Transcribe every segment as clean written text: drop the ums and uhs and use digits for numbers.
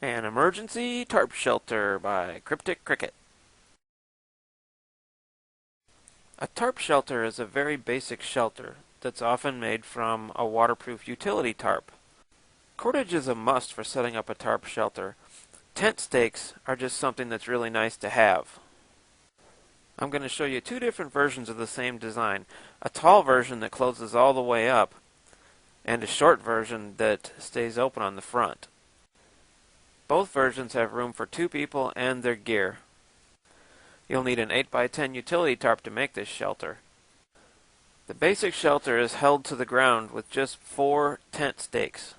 An Emergency Tarp Shelter by Cryptic Cricket. A tarp shelter is a very basic shelter that's often made from a waterproof utility tarp. Cordage is a must for setting up a tarp shelter. Tent stakes are just something that's really nice to have. I'm going to show you two different versions of the same design. A tall version that closes all the way up, and a short version that stays open on the front. Both versions have room for two people and their gear. You'll need an 8x10 utility tarp to make this shelter. The basic shelter is held to the ground with just 4 tent stakes.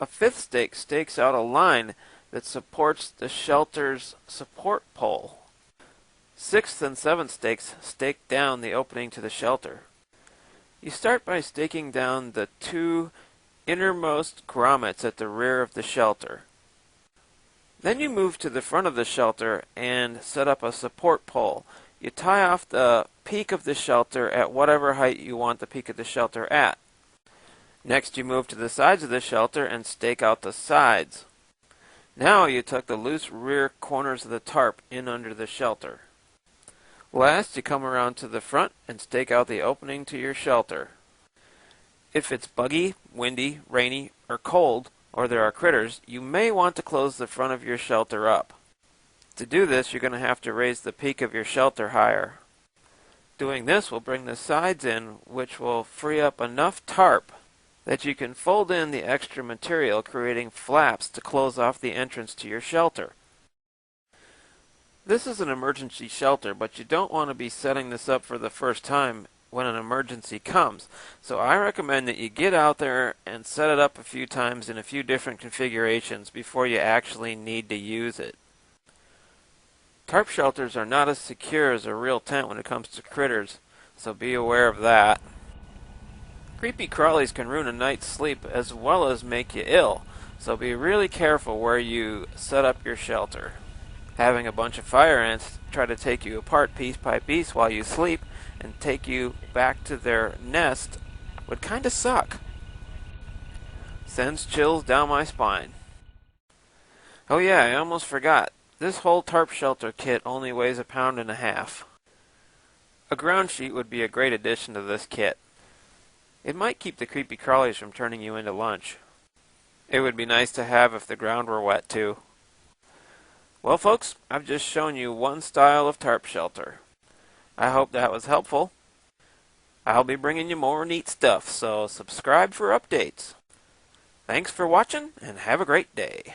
A fifth stake stakes out a line that supports the shelter's support pole. Sixth and seventh stakes stake down the opening to the shelter. You start by staking down the 2 innermost grommets at the rear of the shelter. Then you move to the front of the shelter and set up a support pole. You tie off the peak of the shelter at whatever height you want the peak of the shelter at. Next you move to the sides of the shelter and stake out the sides. Now you tuck the loose rear corners of the tarp in under the shelter. Last you come around to the front and stake out the opening to your shelter. If it's buggy, windy, rainy, or cold, or there are critters, you may want to close the front of your shelter up. To do this, you're going to have to raise the peak of your shelter higher. Doing this will bring the sides in, which will free up enough tarp that you can fold in the extra material, creating flaps to close off the entrance to your shelter. This is an emergency shelter, but you don't want to be setting this up for the first time when an emergency comes. So I recommend that you get out there and set it up a few times in a few different configurations before you actually need to use it. Tarp shelters are not as secure as a real tent when it comes to critters, so be aware of that. Creepy crawlies can ruin a night's sleep as well as make you ill, so be really careful where you set up your shelter. Having a bunch of fire ants try to take you apart piece by piece while you sleep and take you back to their nest would kinda suck. Sends chills down my spine. Oh yeah, I almost forgot. This whole tarp shelter kit only weighs 1.5 pounds. A ground sheet would be a great addition to this kit. It might keep the creepy crawlies from turning you into lunch. It would be nice to have if the ground were wet too. Well folks, I've just shown you one style of tarp shelter. I hope that was helpful. I'll be bringing you more neat stuff, so subscribe for updates. Thanks for watching, and have a great day.